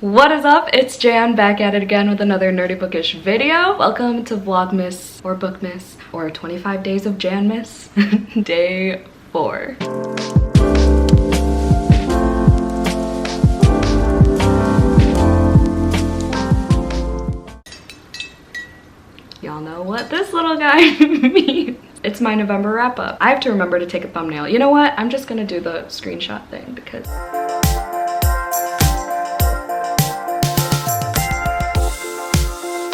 What is up? It's Jan back at it again with another nerdy bookish video. Welcome to Vlogmas or Bookmas or 25 days of Janmas, day 4. Y'all know what this little guy means. It's my November wrap up. I have to remember to take a thumbnail. You know what? I'm just gonna do the screenshot thing because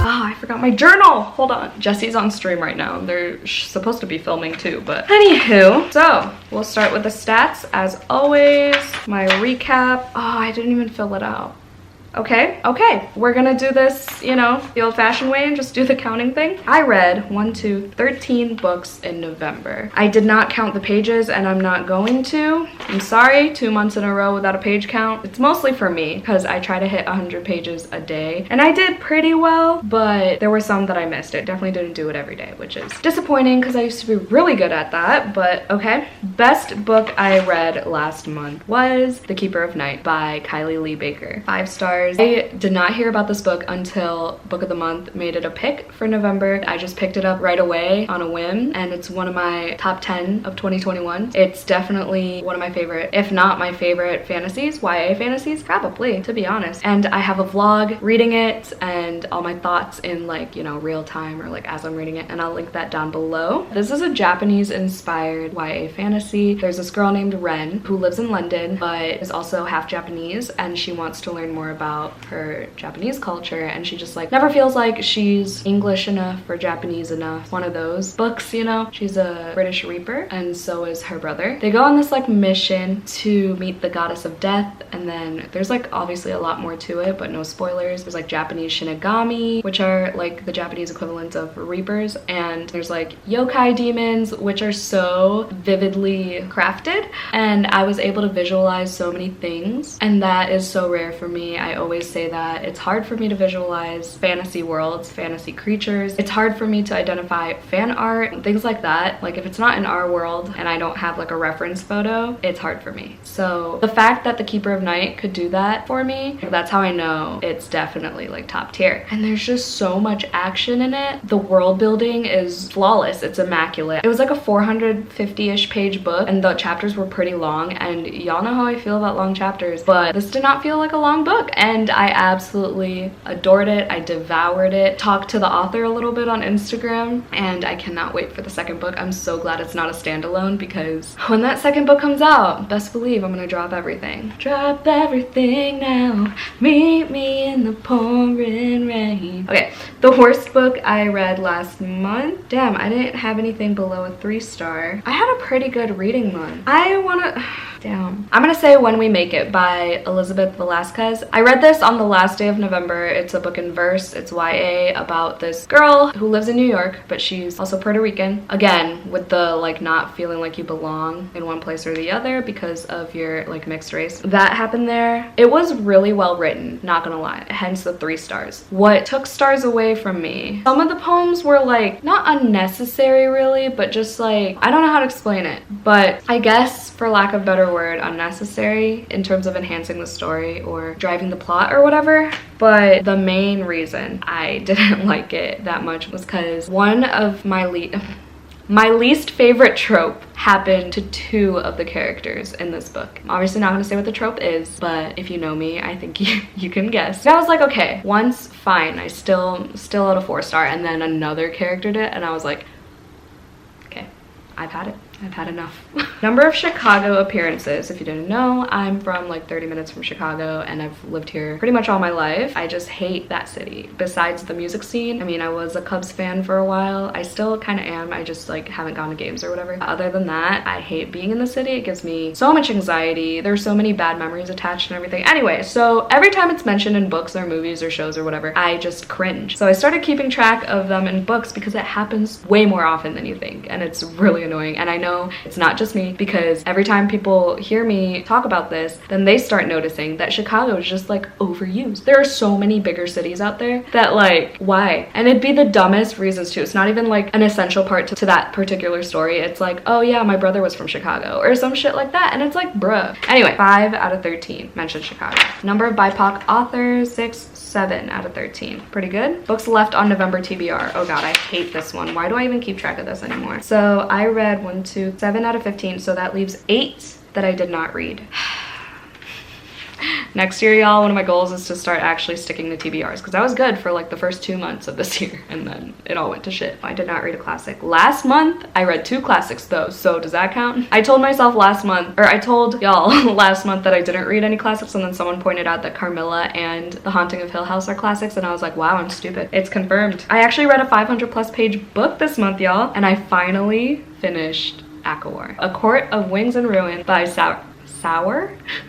I forgot my journal. Hold on. Jesse's on stream right now. They're supposed to be filming too, but anywho. So we'll start with the stats as always. My recap. Oh, I didn't even fill it out. Okay, we're gonna do this, you know, the old-fashioned way and just do the counting thing. I read 13 books in November. I did not count the pages and I'm not going to. I'm sorry, 2 months in a row without a page count. It's mostly for me because I try to hit 100 pages a day and I did pretty well, but there were some that I missed. It definitely didn't do it every day, which is disappointing because I used to be really good at that, but okay. Best book I read last month was The Keeper of Night by Kylie Lee Baker. 5 stars. I did not hear about this book until Book of the Month made it a pick for November. I just picked it up right away on a whim and it's one of my top 10 of 2021. It's definitely one of my favorite, if not my favorite fantasies, YA fantasies, probably, to be honest. And I have a vlog reading it and all my thoughts in like, you know, real time or like as I'm reading it, and I'll link that down below. This is a Japanese inspired YA fantasy. There's this girl named Ren who lives in London but is also half Japanese and she wants to learn more about her Japanese culture and she just like never feels like she's English enough or Japanese enough. One of those books, you know. She's a British Reaper and so is her brother. They go on this like mission to meet the goddess of death, and then there's like obviously a lot more to it, but no spoilers. There's like Japanese Shinigami, which are like the Japanese equivalents of Reapers, and there's like yokai demons, which are so vividly crafted, and I was able to visualize so many things, and that is so rare for me. I always say that it's hard for me to visualize fantasy worlds, fantasy creatures. It's hard for me to identify fan art and things like that. Like if it's not in our world and I don't have like a reference photo, it's hard for me. So the fact that The Keeper of Night could do that for me, that's how I know it's definitely like top tier. And there's just so much action in it. The world building is flawless. It's immaculate. It was like a 450-ish page book and the chapters were pretty long, and y'all know how I feel about long chapters, but this did not feel like a long book. And I absolutely adored it. I devoured it. Talked to the author a little bit on Instagram and I cannot wait for the second book. I'm so glad it's not a standalone because when that second book comes out, best believe I'm gonna drop everything. Drop everything now. Meet me in the pouring rain. Okay, the worst book I read last month. Damn, I didn't have anything below a 3-star. I had a pretty good reading month. Damn. I'm gonna say When We Make It by Elizabeth Velasquez. I read this on the last day of November. It's a book in verse. It's YA about this girl who lives in New York, but she's also Puerto Rican. Again, with the like not feeling like you belong in one place or the other because of your like mixed race. That happened there. It was really well written, not gonna lie, hence the 3 stars. What took stars away from me, some of the poems were like not unnecessary really, but just like, I don't know how to explain it, but I guess for lack of better word, unnecessary in terms of enhancing the story or driving the plot or whatever. But the main reason I didn't like it that much was because one of my least favorite trope happened to 2 of the characters in this book. I'm obviously not gonna say what the trope is, but if you know me, I think you can guess. And I was like, okay, once fine, I still at a 4-star, and then another character did it, and I was like, okay, I've had it. I've had enough. Number of Chicago appearances. If you didn't know, I'm from like 30 minutes from Chicago and I've lived here pretty much all my life. I just hate that city. Besides the music scene, I mean, I was a Cubs fan for a while. I still kind of am. I just like haven't gone to games or whatever. Other than that, I hate being in the city. It gives me so much anxiety. There's so many bad memories attached and everything. Anyway, so every time it's mentioned in books or movies or shows or whatever, I just cringe. So I started keeping track of them in books because it happens way more often than you think and it's really annoying. And I know know it's not just me, because every time people hear me talk about this, then they start noticing that Chicago is just like overused. There are so many bigger cities out there that like, why? And it'd be the dumbest reasons too. It's not even like an essential part to that particular story. It's like, oh yeah, my brother was from Chicago or some shit like that. And it's like, bruh. Anyway, 5 out of 13 mentioned Chicago. Number of BIPOC authors, 6, 7 out of 13. Pretty good. Books left on November TBR. Oh god, I hate this one. Why do I even keep track of this anymore? So I read 1, 2, 7 out of 15. So that leaves 8 that I did not read. Next year, y'all, one of my goals is to start actually sticking to TBRs, because I was good for like the first 2 months of this year and then it all went to shit. I did not read a classic. Last month, I read 2 classics though, so does that count? I told myself last month, or I told y'all last month that I didn't read any classics, and then someone pointed out that Carmilla and The Haunting of Hill House are classics, and I was like, wow, I'm stupid. It's confirmed. I actually read a 500+ page book this month, y'all, and I finally finished Akawar. A Court of Wings and Ruin by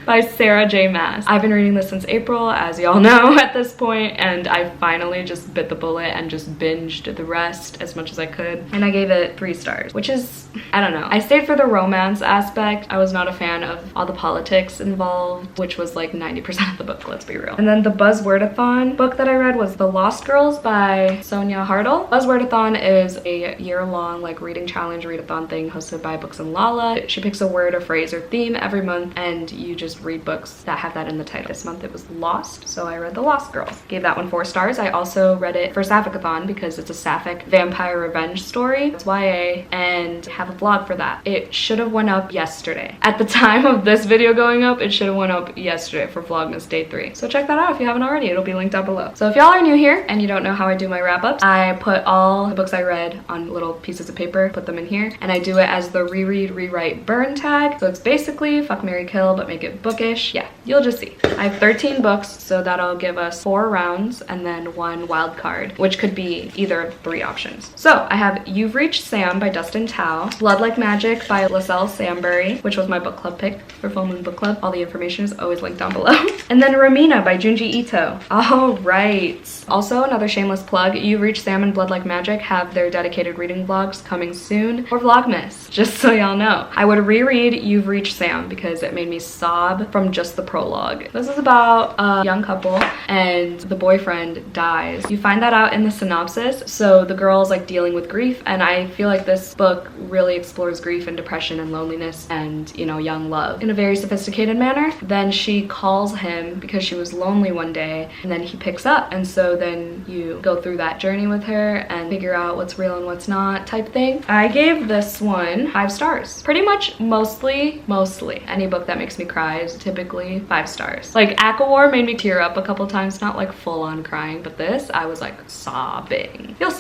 by Sarah J. Maas. I've been reading this since April, as y'all know at this point, and I finally just bit the bullet and just binged the rest as much as I could. And I gave it 3 stars, which is, I don't know. I stayed for the romance aspect. I was not a fan of all the politics involved, which was like 90% of the book, let's be real. And then the Buzzwordathon book that I read was The Lost Girls by Sonia Hartle. Buzzwordathon is a year-long like reading challenge, readathon thing hosted by Books and Lala. She picks a word, a phrase, or theme every month, and you just read books that have that in the title. This month it was Lost, so I read The Lost Girls. Gave that one 4 stars. I also read it for Sapphic-a-thon because it's a sapphic vampire revenge story. It's YA, and have a vlog for that. It should have went up yesterday. At the time of this video going up, it should have went up yesterday for Vlogmas Day 3. So check that out if you haven't already. It'll be linked down below. So if y'all are new here and you don't know how I do my wrap-ups, I put all the books I read on little pieces of paper, put them in here, and I do it as the reread, rewrite, burn tag. So it's basically fuck, marry, kill, but make it bookish. Yeah, you'll just see. I have 13 books, so that'll give us 4 rounds and then 1 wild card, which could be either of 3 options. So I have You've Reached Sam by Dustin Tao, Blood Like Magic by LaSalle Sambury, which was my book club pick for Full Moon Book Club. All the information is always linked down below. And then Ramina by Junji Ito. All right. Also, another shameless plug, You've Reached Sam and Blood Like Magic have their dedicated reading vlogs coming soon for Vlogmas, just so y'all know. I would reread You've Reached Sam because it made me sob from just the prologue. This is about a young couple and the boyfriend dies. You find that out in the synopsis. So the girl's like dealing with grief, and I feel like this book really explores grief and depression and loneliness and, you know, young love in a very sophisticated manner. Then she calls him because she was lonely one day, and then he picks up, and so then you go through that journey with her and figure out what's real and what's not type thing. I gave this one 5 stars. Pretty much mostly any book that makes me cry is typically 5 stars. Like Akawar made me tear up a couple times, not like full on crying, but this I was like sobbing. You'll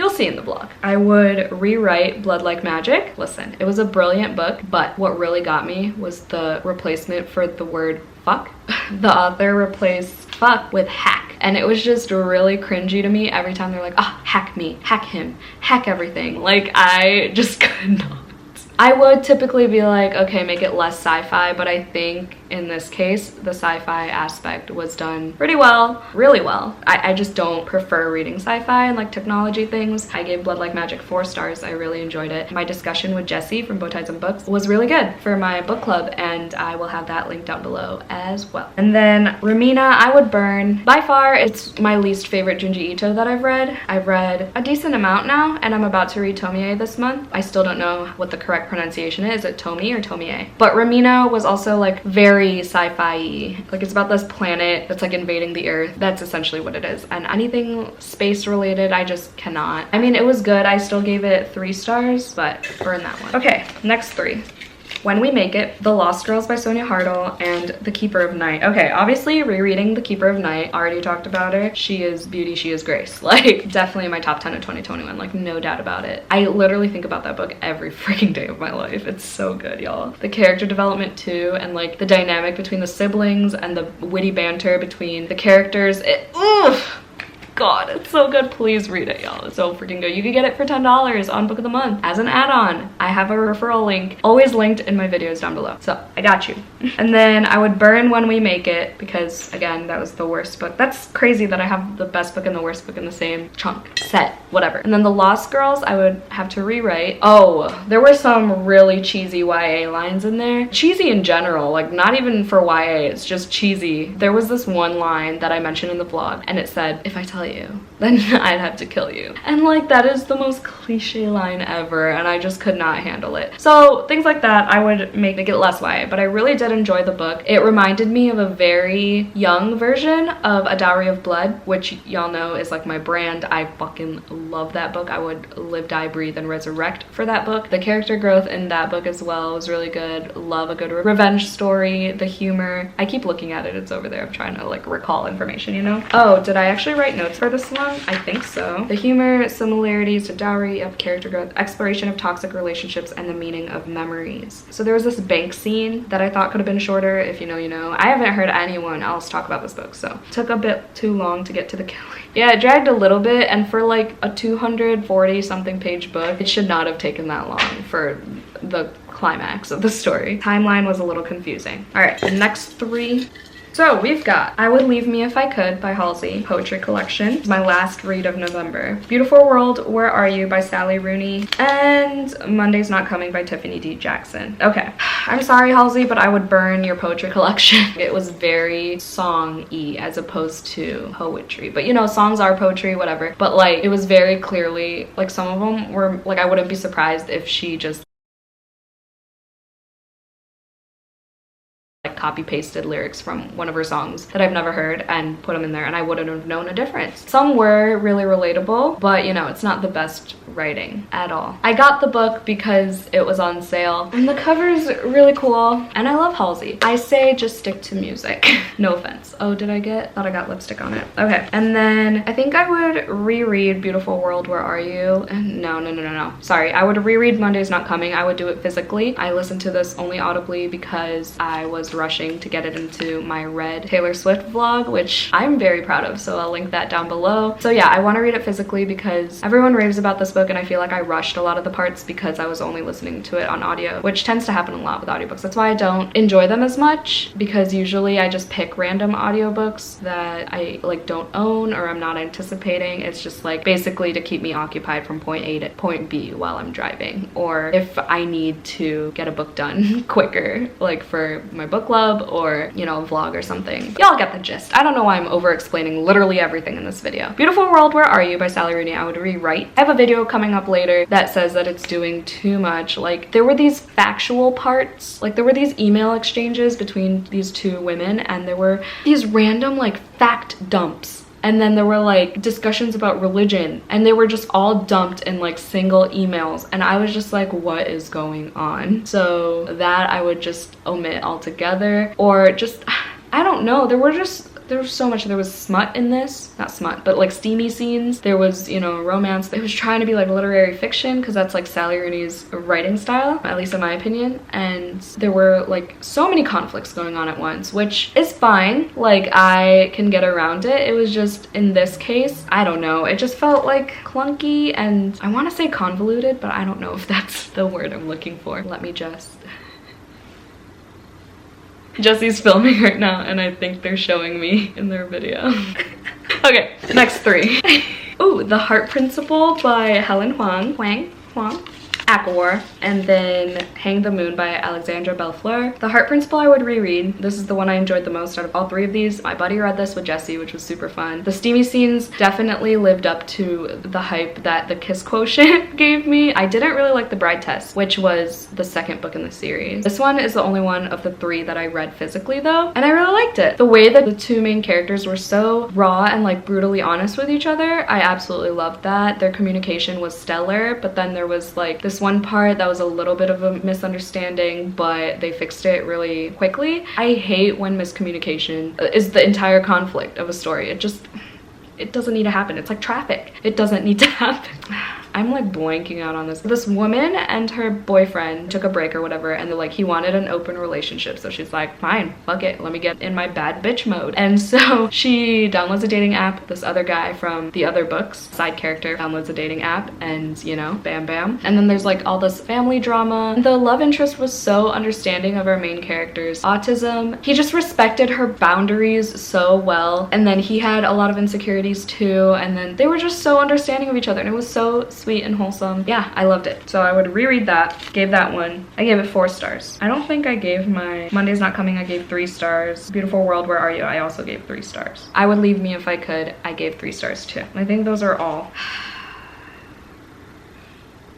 see in the vlog. I would rewrite Blood Like Magic. Listen, it was a brilliant book, but what really got me was the replacement for the word fuck. The author replaced fuck with hack, and it was just really cringy to me every time they're like, ah, hack me, hack him, hack everything. Like, I just could not. I would typically be like, okay, make it less sci-fi, but I think in this case, the sci-fi aspect was done pretty well, really well. I just don't prefer reading sci-fi and like technology things. I gave Blood Like Magic 4 stars. I really enjoyed it. My discussion with Jessie from Bowties and Books was really good for my book club, and I will have that linked down below as well. And then Ramina, I would burn. By far, it's my least favorite Junji Ito that I've read. I've read a decent amount now, and I'm about to read Tomie this month. I still don't know what the correct pronunciation is. Is it Tomi or Tomie? But Ramina was also like very sci-fi-y. Like, it's about this planet that's like invading the earth. That's essentially what it is. And anything space related, I just cannot. I mean, it was good. I still gave it 3 stars, but burn that one. Okay, next 3. When We Make It, The Lost Girls by Sonia Hartle, and The Keeper of Night. Okay, obviously rereading The Keeper of Night, already talked about her. She is beauty, she is grace. Like, definitely in my top 10 of 2021, like no doubt about it. I literally think about that book every freaking day of my life. It's so good, y'all. The character development too, and like the dynamic between the siblings and the witty banter between the characters. Oof! god, it's so good. Please read it, y'all. It's so freaking good. You can get it for $10 on Book of the Month as an add-on. I have a referral link always linked in my videos down below, so I got you. And then I would burn When We Make It because, again, that was the worst book. That's crazy that I have the best book and the worst book in the same chunk, set, whatever. And then The Lost Girls I would have to rewrite. Oh, there were some really cheesy YA lines in there. Cheesy in general, like not even for YA, it's just cheesy. There was this one line that I mentioned in the vlog and it said, if I tell you, then I'd have to kill you. And like that is the most cliche line ever and I just could not handle it. So things like that I would make it less YA, but I really did enjoy the book. It reminded me of a very young version of A Dowry of Blood, which y'all know is like my brand. I fucking love that book. I would live, die, breathe, and resurrect for that book. The character growth in that book as well was really good. Love a good revenge story, the humor. I keep looking at it, it's over there. I'm trying to like recall information, you know? Oh, did I actually write notes for this one? I think so. The humor, similarities to dowry of character growth, exploration of toxic relationships, and the meaning of memories. So there was this bank scene that I thought could have been shorter. If you know, you know. I haven't heard anyone else talk about this book, so it took a bit too long to get to the killing. Yeah, it dragged a little bit, and for like a 240 something page book, it should not have taken that long for the climax of the story. Timeline was a little confusing. All right, the next three. So we've got I Would Leave Me If I Could by Halsey, poetry collection. My last read of November. Beautiful World, Where Are You by Sally Rooney. And Monday's Not Coming by Tiffany D. Jackson. Okay, I'm sorry Halsey, but I would burn your poetry collection. It was very song-y as opposed to poetry. But you know, songs are poetry, whatever. But like, it was very clearly, like some of them were, like I wouldn't be surprised if she just like copy pasted lyrics from one of her songs that I've never heard and put them in there and I wouldn't have known a difference. Some were really relatable, but you know, it's not the best writing at all. I got the book because it was on sale and the cover's really cool and I love Halsey. I say just stick to music. No offense. Oh, did I thought I got lipstick on it. Okay, and then I think I would reread Beautiful World, Where Are You? No. Sorry, I would reread Monday's Not Coming. I would do it physically. I listened to this only audibly because I was rushing to get it into my Read Taylor Swift vlog, which I'm very proud of, so I'll link that down below. So yeah, I want to read it physically because everyone raves about this book and I feel like I rushed a lot of the parts because I was only listening to it on audio, which tends to happen a lot with audiobooks. That's why I don't enjoy them as much, because usually I just pick random audiobooks that I like don't own or I'm not anticipating. It's just like basically to keep me occupied from point A to point B while I'm driving, or if I need to get a book done quicker, like for my book club or, you know, a vlog or something. Y'all get the gist. I don't know why I'm over explaining literally everything in this video. Beautiful World, Where Are You by Sally Rooney, I would rewrite. I have a video coming up later that says that it's doing too much. Like there were these factual parts, like there were these email exchanges between these two women and there were these random like fact dumps. And then there were like discussions about religion and they were just all dumped in like single emails. And I was just like, what is going on? So that I would just omit altogether, or just, I don't know. There was so much. There was smut in this, not smut, but like steamy scenes. There was, you know, romance. It was trying to be like literary fiction because that's like Sally Rooney's writing style, at least in my opinion. And there were like so many conflicts going on at once, which is fine. Like I can get around it. It was just in this case, I don't know. It just felt like clunky and I want to say convoluted, but I don't know if that's the word I'm looking for. Let me just... Jesse's filming right now and I think they're showing me in their video. Okay, next three. Ooh, The Heart Principle by Helen Huang. Aquawar, and then Hang the Moon by Alexandra Bellefleur. The Heart Principle I would reread. This is the one I enjoyed the most out of all three of these. My buddy read this with Jesse, which was super fun. The steamy scenes definitely lived up to the hype that the Kiss Quotient gave me. I didn't really like The Bride Test, which was the second book in the series. This one is the only one of the three that I read physically though, and I really liked it. The way that the two main characters were so raw and like brutally honest with each other, I absolutely loved that. Their communication was stellar, but then there was like this one part that was a little bit of a misunderstanding, but they fixed it really quickly. I hate when miscommunication is the entire conflict of a story. It doesn't need to happen. It's like traffic. It doesn't need to happen. I'm like blanking out on this. This woman and her boyfriend took a break or whatever, and they're like, he wanted an open relationship. So she's like, fine, fuck it, let me get in my bad bitch mode. And so she downloads a dating app. This other guy from the other books, side character, downloads a dating app, and you know, bam bam. And then there's like all this family drama. The love interest was so understanding of our main character's autism. He just respected her boundaries so well. And then he had a lot of insecurities too. And then they were just so understanding of each other, and it was so sweet and wholesome. Yeah, I loved it. So I would reread that. Gave that one. I gave it 4 stars. I don't think I gave my Monday's Not Coming, I gave 3 stars. Beautiful World, Where Are You? I also gave 3 stars. I Would Leave Me If I Could, I gave 3 stars too. I think those are all.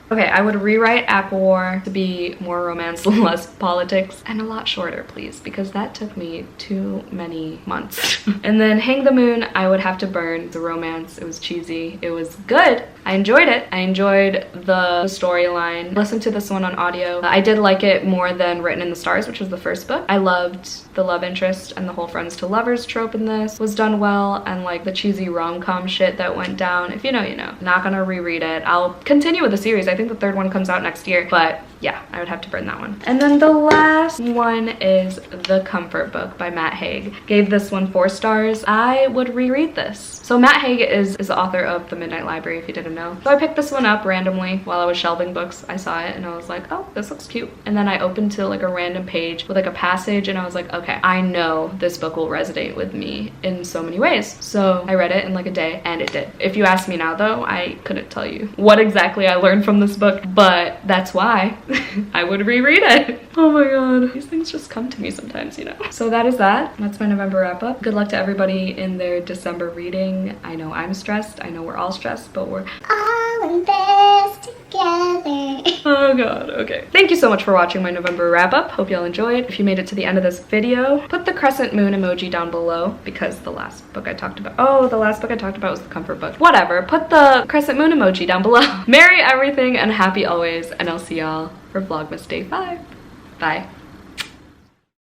Okay, I would rewrite Apple War to be more romance, less politics, and a lot shorter, please, because that took me too many months. And then Hang the Moon, I would have to burn. The romance, it was cheesy. It was good. I enjoyed it. I enjoyed the storyline. Listened to this one on audio. I did like it more than Written in the Stars, which was the first book. I loved the love interest and the whole friends to lovers trope in this was done well, and like the cheesy rom-com shit that went down. If you know, you know. Not gonna reread it. I'll continue with the series. I think the 3rd one comes out next year, but yeah, I would have to burn that one. And then the last one is The Comfort Book by Matt Haig. Gave this one 4 stars. I would reread this. So Matt Haig is the author of The Midnight Library, if you didn't know. So I picked this one up randomly while I was shelving books. I saw it and I was like, oh, this looks cute. And then I opened to like a random page with like a passage, and I was like, okay, I know this book will resonate with me in so many ways. So I read it in like a day, and it did. If you ask me now though, I couldn't tell you what exactly I learned from this book, but that's why I would reread it. Oh my god. These things just come to me sometimes, you know. So that is that. That's my November wrap up. Good luck to everybody in their December reading. I know I'm stressed. I know we're all stressed, but we're all in this together. Oh god, okay. Thank you so much for watching my November wrap up. Hope y'all enjoyed. If you made it to the end of this video, put the crescent moon emoji down below, because the last book I talked about, oh, the last book I talked about was The Comfort Book. Whatever, put the crescent moon emoji down below. Merry everything and happy always, and I'll see y'all for Vlogmas Day 5. Bye.